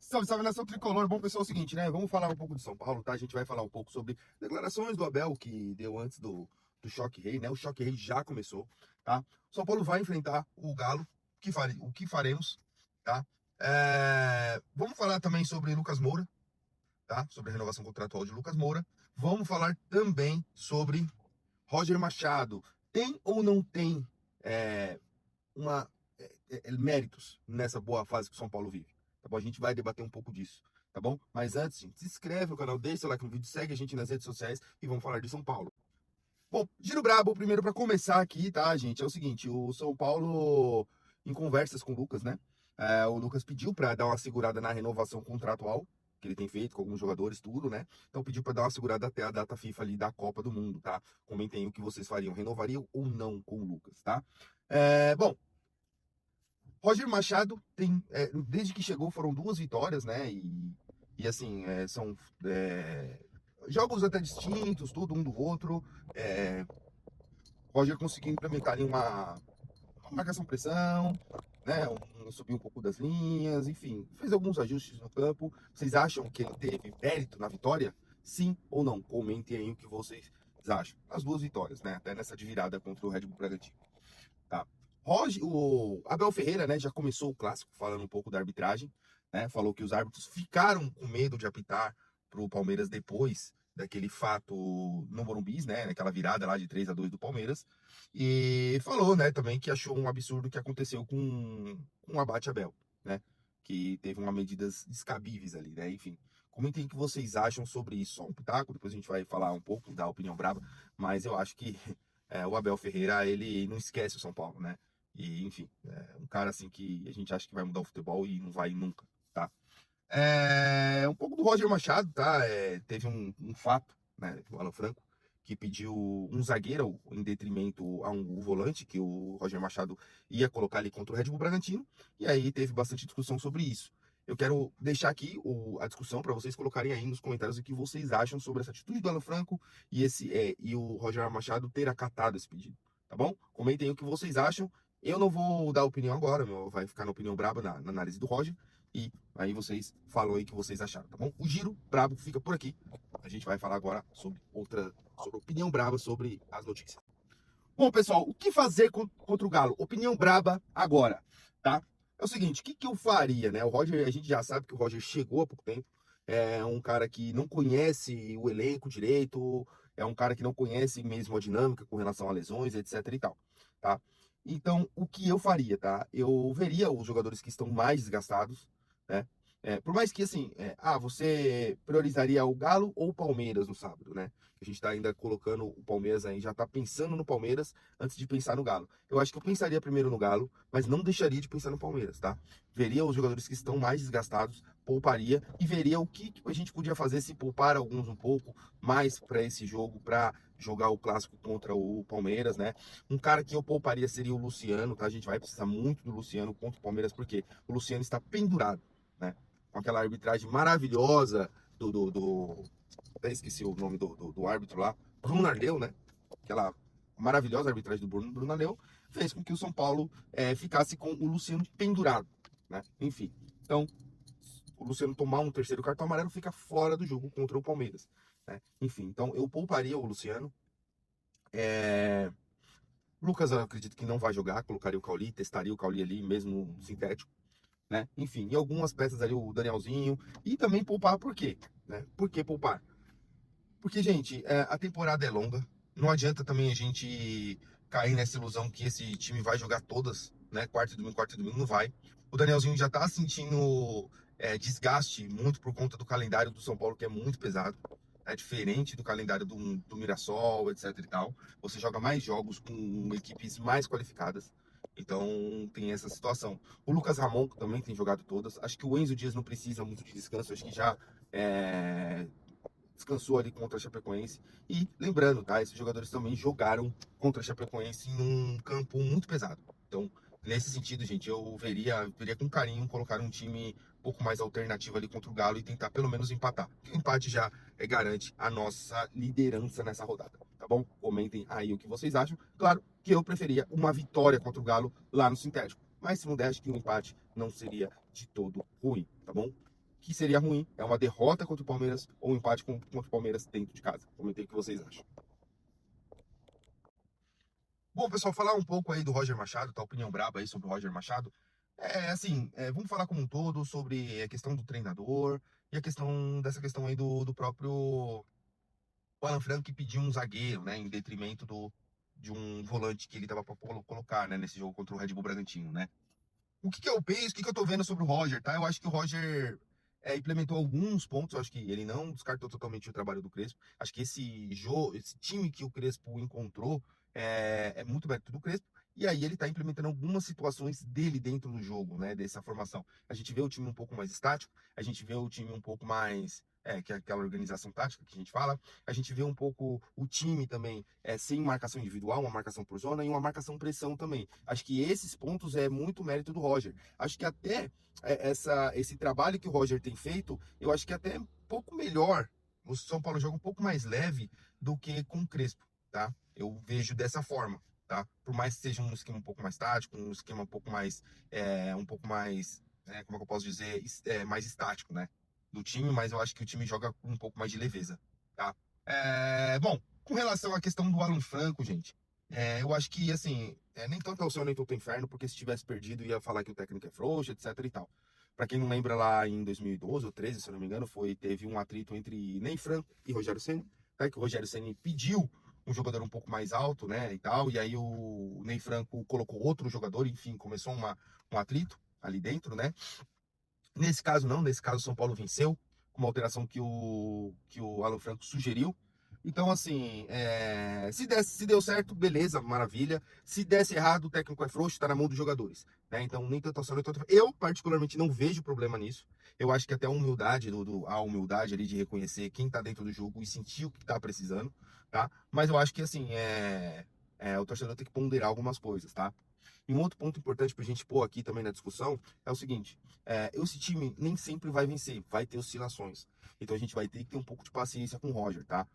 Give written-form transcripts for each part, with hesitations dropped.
Salve, salve, nação tricolor. Bom, pessoal, é o seguinte, né? Vamos falar um pouco de São Paulo, tá? A gente vai falar um pouco sobre declarações do Abel que deu antes do Choque Rei, né? O Choque Rei já começou, tá? São Paulo vai enfrentar o Galo. O que faremos, tá? Vamos falar também sobre Lucas Moura, tá? Sobre a renovação contratual de Lucas Moura. Vamos falar também sobre Roger Machado. Tem ou não tem é, uma méritos nessa boa fase que o São Paulo vive? Tá bom? A gente vai debater um pouco disso, tá bom? Mas antes, gente, se inscreve no canal, deixa o like no vídeo, segue a gente nas redes sociais e vamos falar de São Paulo. Bom, Giro Brabo, primeiro para começar aqui, tá, gente? É o seguinte, o São Paulo, em conversas com o Lucas, né? O Lucas pediu para dar uma segurada na renovação contratual que ele tem feito com alguns jogadores, tudo, né? Então pediu para dar uma segurada até a data FIFA ali da Copa do Mundo, tá? Comentem o que vocês fariam, renovariam ou não com o Lucas, tá? Bom, Roger Machado tem, desde que chegou, foram 2 vitórias, né? E assim, são jogos até distintos, tudo um do outro. Roger conseguiu implementar ali uma marcação-pressão, né? Subir um pouco das linhas, enfim, fez alguns ajustes no campo. Vocês acham que ele teve mérito na vitória? Sim ou não? Comentem aí o que vocês acham. As 2 vitórias, né? Até nessa de virada contra o Red Bull Bragantino. Tá. O Abel Ferreira, né, já começou o clássico falando um pouco da arbitragem, né? Falou que os árbitros ficaram com medo de apitar para o Palmeiras depois daquele fato no Morumbi, né? Aquela virada lá de 3-2 do Palmeiras. E falou, né, também que achou um absurdo o que aconteceu com o Abate Abel, né? Que teve uma medidas descabíveis ali, né? Enfim. Comentem o que vocês acham sobre isso. Só um pitaco, depois a gente vai falar um pouco da opinião brava, mas eu acho que o Abel Ferreira, ele não esquece o São Paulo, né? E, enfim, um cara assim que a gente acha que vai mudar o futebol e não vai nunca, tá? Um pouco do Roger Machado, tá? Teve um fato, né, do Alan Franco, que pediu um zagueiro em detrimento a um volante, que o Roger Machado ia colocar ali contra o Red Bull Bragantino, e aí teve bastante discussão sobre isso. Eu quero deixar aqui a discussão para vocês colocarem aí nos comentários o que vocês acham sobre essa atitude do Alan Franco e o Roger Machado ter acatado esse pedido, tá bom? Comentem o que vocês acham. Eu não vou dar opinião agora, vai ficar na opinião braba na análise do Roger. E aí vocês falam aí o que vocês acharam, tá bom? O Giro Brabo fica por aqui. A gente vai falar agora sobre sobre opinião braba sobre as notícias. Bom, pessoal, o que fazer contra o Galo? Opinião braba agora, tá? É o seguinte, o que eu faria, né? O Roger, a gente já sabe que o Roger chegou há pouco tempo. É um cara que não conhece o elenco direito, é um cara que não conhece mesmo a dinâmica com relação a lesões, etc e tal, tá? Então, o que eu faria, tá? Eu veria os jogadores que estão mais desgastados, né? Por mais que, assim, você priorizaria o Galo ou o Palmeiras no sábado, né? A gente tá ainda colocando o Palmeiras aí, já tá pensando no Palmeiras antes de pensar no Galo. Eu acho que eu pensaria primeiro no Galo, mas não deixaria de pensar no Palmeiras, tá? Veria os jogadores que estão mais desgastados, pouparia e veria o que a gente podia fazer se poupar alguns um pouco mais para esse jogo, para jogar o clássico contra o Palmeiras, né? Um cara que eu pouparia seria o Luciano, tá? A gente vai precisar muito do Luciano contra o Palmeiras, porque o Luciano está pendurado, né? Com aquela arbitragem maravilhosa até esqueci o nome do árbitro lá, Bruno Ardeu, né? Aquela maravilhosa arbitragem do Bruno Ardeu fez com que o São Paulo ficasse com o Luciano pendurado, né? Enfim, então o Luciano tomar um terceiro cartão amarelo fica fora do jogo contra o Palmeiras, né? Enfim, então eu pouparia o Luciano. Lucas, eu acredito que não vai jogar, colocaria o Cauli, testaria o Cauli ali, mesmo sintético, né? Enfim, e algumas peças ali, o Danielzinho, e também poupar por quê? Né? Por que poupar? Porque, gente, a temporada é longa. Não adianta também a gente cair nessa ilusão que esse time vai jogar todas, né? Quarta e domingo, não vai. O Danielzinho já tá sentindo desgaste muito por conta do calendário do São Paulo, que é muito pesado. É diferente do calendário do Mirassol, etc e tal. Você joga mais jogos com equipes mais qualificadas. Então tem essa situação. O Lucas Ramon também tem jogado todas. Acho que o Enzo Dias não precisa muito de descanso. Acho que já descansou ali contra a Chapecoense. E lembrando, tá? Esses jogadores também jogaram contra a Chapecoense em um campo muito pesado. Então, nesse sentido, gente, eu veria com carinho colocar um time um pouco mais alternativo ali contra o Galo e tentar pelo menos empatar. O empate já garante a nossa liderança nessa rodada, tá bom? Comentem aí o que vocês acham. Claro que eu preferia uma vitória contra o Galo lá no sintético. Mas se não der, acho que um empate não seria de todo ruim, tá bom? seria ruim. É uma derrota contra o Palmeiras ou um empate contra o Palmeiras dentro de casa. Comentei o que vocês acham. Bom, pessoal, falar um pouco aí do Roger Machado, tá? Opinião braba aí sobre o Roger Machado. Vamos falar como um todo sobre a questão do treinador e a questão dessa questão aí do próprio Alan Franco, que pediu um zagueiro, né, em detrimento de um volante que ele tava para colocar, né, nesse jogo contra o Red Bull Bragantino, né? O que eu penso, o que eu tô vendo sobre o Roger, tá? Eu acho que o Roger implementou alguns pontos, eu acho que ele não descartou totalmente o trabalho do Crespo. Acho que esse time que o Crespo encontrou é muito mérito do Crespo. E aí ele tá implementando algumas situações dele dentro do jogo, né? Dessa formação. A gente vê o time um pouco mais estático, a gente vê o time um pouco mais. Que é aquela organização tática que a gente fala. A gente vê um pouco o time também sem marcação individual, uma marcação por zona e uma marcação pressão também. Acho que esses pontos é muito mérito do Roger. Acho que até esse trabalho que o Roger tem feito, eu acho que até um pouco melhor. O São Paulo joga um pouco mais leve do que com o Crespo, tá? Eu vejo dessa forma, tá? Por mais que seja um esquema um pouco mais tático, um esquema um pouco mais, como é que eu posso dizer, mais estático, né? Do time, mas eu acho que o time joga com um pouco mais de leveza, tá? Bom, com relação à questão do Alan Franco, gente, eu acho que, assim, nem tanto é o céu, nem tanto é o inferno, porque se tivesse perdido ia falar que o técnico é frouxo, etc e tal. Pra quem não lembra, lá em 2012 ou 13, se eu não me engano, teve um atrito entre Ney Franco e Rogério Ceni, tá? Que o Rogério Ceni pediu um jogador um pouco mais alto, né, e tal, e aí o Ney Franco colocou outro jogador, enfim, começou um atrito ali dentro, né? Nesse caso, não. Nesse caso, o São Paulo venceu com uma alteração que o Alan Franco sugeriu. Então, assim, se deu certo, beleza, maravilha. Se desse errado, o técnico é frouxo, está na mão dos jogadores, né? Então, nem tanto ação, nem tanto... Eu, particularmente, não vejo problema nisso. Eu acho que até a humildade, a humildade ali de reconhecer quem está dentro do jogo e sentir o que está precisando, tá? Mas eu acho que, assim, o torcedor tem que ponderar algumas coisas, tá? E um outro ponto importante para a gente pôr aqui também na discussão é o seguinte: esse time nem sempre vai vencer, vai ter oscilações. Então a gente vai ter que ter um pouco de paciência com o Roger, tá?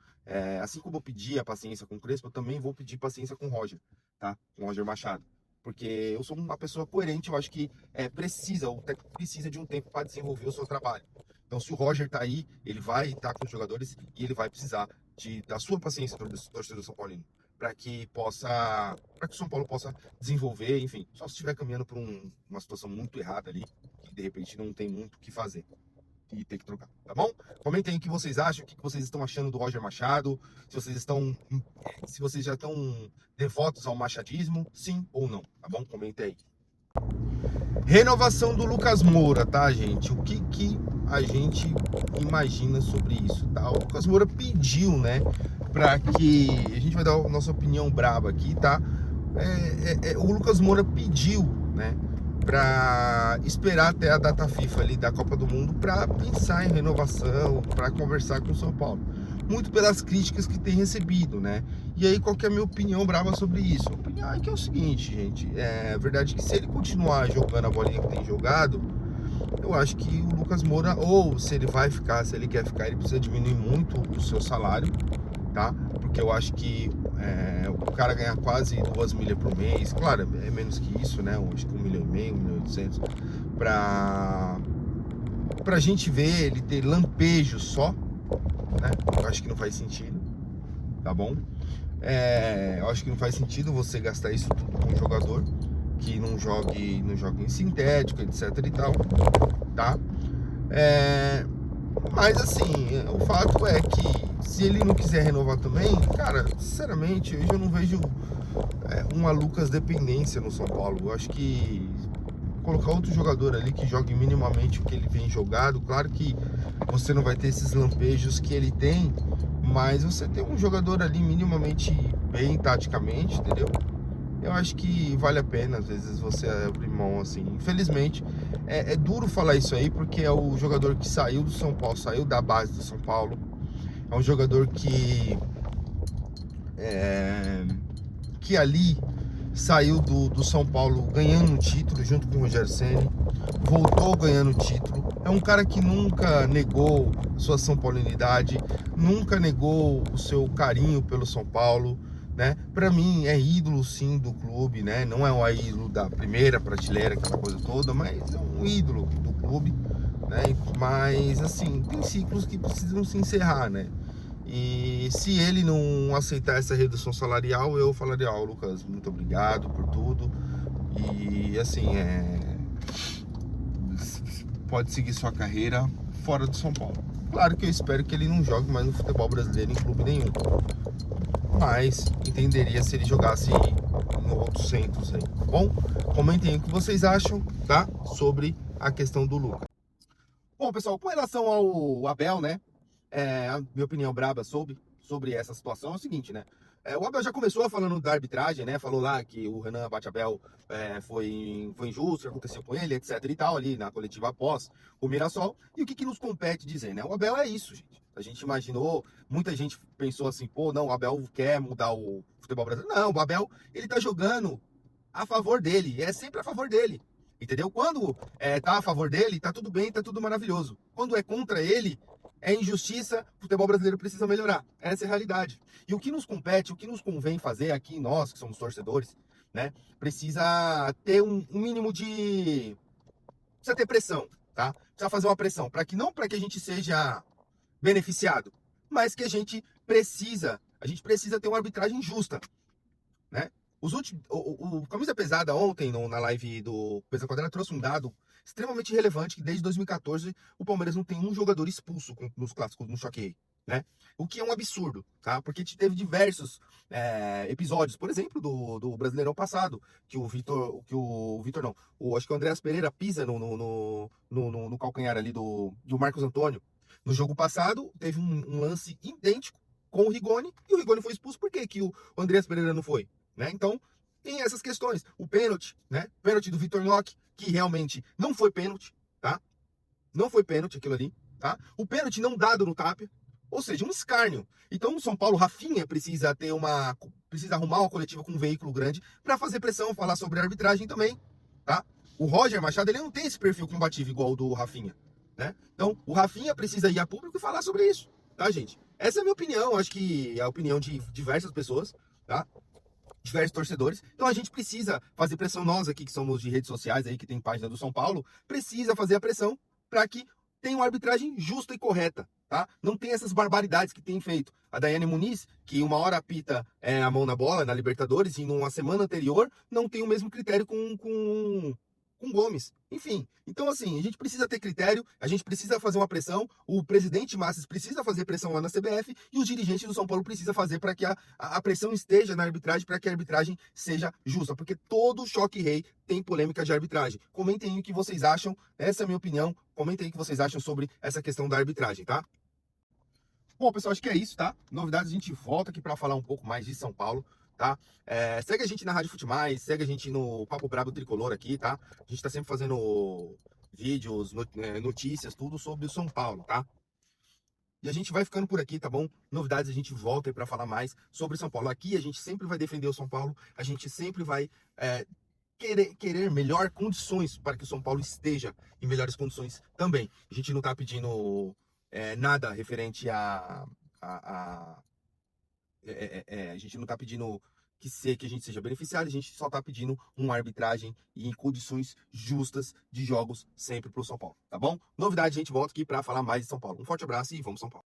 Assim como eu pedi a paciência com o Crespo, eu também vou pedir paciência com o Roger, tá? Com o Roger Machado. Porque eu sou uma pessoa coerente, eu acho que o técnico precisa de um tempo para desenvolver o seu trabalho. Então, se o Roger tá aí, ele vai estar com os jogadores e ele vai precisar da sua paciência, torcedor São Paulino, para que o São Paulo possa desenvolver, enfim, só se estiver caminhando por uma situação muito errada ali, que de repente não tem muito o que fazer e ter que trocar, tá bom? Comentem aí o que vocês acham, o que vocês estão achando do Roger Machado, se vocês já estão devotos ao machadismo, sim ou não, tá bom? Comentem aí. Renovação do Lucas Moura, tá, gente? O que a gente imagina sobre isso, tá? O Lucas Moura pediu, né, para que... A gente vai dar a nossa opinião braba aqui, tá? O Lucas Moura pediu, né, para esperar até a data FIFA ali da Copa do Mundo para pensar em renovação, para conversar com o São Paulo. Muito pelas críticas que tem recebido, né? E aí, qual que é a minha opinião brava sobre isso? A opinião é que é o seguinte, gente. É verdade que se ele continuar jogando a bolinha que tem jogado, eu acho que o Lucas Moura, ou se ele quer ficar, ele precisa diminuir muito o seu salário, tá? Porque eu acho que o cara ganhar quase 2 milhas por mês, claro, é menos que isso, né? Acho que 1,5 milhão, 1,8 milhão, pra gente ver ele ter lampejos só, né? Eu acho que não faz sentido, tá bom? Eu acho que não faz sentido você gastar isso tudo com um jogador que não jogue em sintético, etc e tal, tá? Mas assim, o fato é que se ele não quiser renovar também, cara, sinceramente, hoje eu não vejo uma Lucas dependência no São Paulo. Eu acho que colocar outro jogador ali que jogue minimamente o que ele vem jogado, claro que você não vai ter esses lampejos que ele tem, mas você tem um jogador ali minimamente bem taticamente, entendeu? Eu acho que vale a pena, às vezes, você abrir mão, assim. Infelizmente, é duro falar isso aí, porque é o jogador que saiu do São Paulo, saiu da base do São Paulo. É um jogador que ali saiu do São Paulo ganhando um título junto com o Rogério Ceni, voltou ganhando o título. É um cara que nunca negou sua São Paulinidade, nunca negou o seu carinho pelo São Paulo, né? Para mim é ídolo sim do clube, né? Não é um ídolo da primeira prateleira, aquela coisa toda, mas é um ídolo do clube, né? Mas, assim, tem ciclos que precisam se encerrar, né? E se ele não aceitar essa redução salarial, eu falaria, ó, Lucas, muito obrigado por tudo. E, assim, pode seguir sua carreira fora do São Paulo. Claro que eu espero que ele não jogue mais no futebol brasileiro em clube nenhum. Mas entenderia se ele jogasse em outros centros aí, tá bom? Comentem o que vocês acham, tá? Sobre a questão do Lucas. Bom, pessoal, com relação ao Abel, né? A minha opinião braba sobre essa situação é o seguinte, né? O Abel já começou falando da arbitragem, né? Falou lá que o Renan Bate-Abel foi injusto, o que aconteceu com ele, etc e tal, ali na coletiva após o Mirassol. E o que nos compete dizer, né? O Abel é isso, gente. A gente imaginou, muita gente pensou assim, pô, não, o Abel quer mudar o futebol brasileiro. Não, o Abel, ele tá jogando a favor dele, é sempre a favor dele. Entendeu? Quando tá a favor dele, tá tudo bem, tá tudo maravilhoso. Quando é contra ele, é injustiça, o futebol brasileiro precisa melhorar. Essa é a realidade. E o que nos compete, o que nos convém fazer aqui, nós que somos torcedores, né? Precisa ter um mínimo de. Precisa ter pressão, tá? Precisa fazer uma pressão. Para que não para que a gente seja beneficiado, mas que a gente precisa ter uma arbitragem justa, né? O Camisa Pesada ontem, na live do Pesa Quadrada, trouxe um dado extremamente relevante, que desde 2014 o Palmeiras não tem um jogador expulso nos clássicos, no Choque, né? O que é um absurdo, tá? Porque teve diversos episódios, por exemplo, do Brasileirão passado, que o Vitor não, acho que o Andreas Pereira pisa no calcanhar ali do Marcos Antônio. No jogo passado, teve um lance idêntico com o Rigoni, e o Rigoni foi expulso. Por que o Andreas Pereira não foi? Né? Então, tem essas questões. O pênalti, né? Pênalti do Vitor Nhoque, que realmente não foi pênalti, tá? Não foi pênalti aquilo ali, tá? O pênalti não dado no Tapia, ou seja, um escárnio. Então, o São Paulo, Rafinha, precisa arrumar uma coletiva com um veículo grande para fazer pressão, falar sobre a arbitragem também, tá? O Roger Machado, ele não tem esse perfil combativo igual o do Rafinha, né? Então, o Rafinha precisa ir a público e falar sobre isso, tá, gente? Essa é a minha opinião, acho que é a opinião de diversas pessoas, tá? Diversos torcedores. Então a gente precisa fazer pressão, nós aqui que somos de redes sociais aí, que tem página do São Paulo, precisa fazer a pressão para que tenha uma arbitragem justa e correta, tá? Não tem essas barbaridades que tem feito. A Daiane Muniz, que uma hora apita a mão na bola na Libertadores e numa semana anterior não tem o mesmo critério com Gomes. Enfim, então assim, a gente precisa ter critério, a gente precisa fazer uma pressão, o presidente Massas precisa fazer pressão lá na CBF e os dirigentes do São Paulo precisam fazer para que a pressão esteja na arbitragem, para que a arbitragem seja justa, porque todo choque rei tem polêmica de arbitragem. Comentem aí o que vocês acham, essa é a minha opinião, comentem aí o que vocês acham sobre essa questão da arbitragem, tá? Bom, pessoal, acho que é isso, tá? Novidades, a gente volta aqui para falar um pouco mais de São Paulo, tá? Segue a gente na Rádio Futemais, segue a gente no Papo Brabo Tricolor aqui, tá? A gente tá sempre fazendo vídeos, notícias, tudo sobre o São Paulo, tá? E a gente vai ficando por aqui, tá bom? Novidades, a gente volta aí para falar mais sobre São Paulo. Aqui a gente sempre vai defender o São Paulo, a gente sempre vai querer melhor condições para que o São Paulo esteja em melhores condições também. A gente não tá pedindo nada referente a gente não está pedindo que a gente seja beneficiado, a gente só está pedindo uma arbitragem e em condições justas de jogos sempre para o São Paulo, tá bom? Novidade, a gente volta aqui para falar mais de São Paulo. Um forte abraço e vamos São Paulo.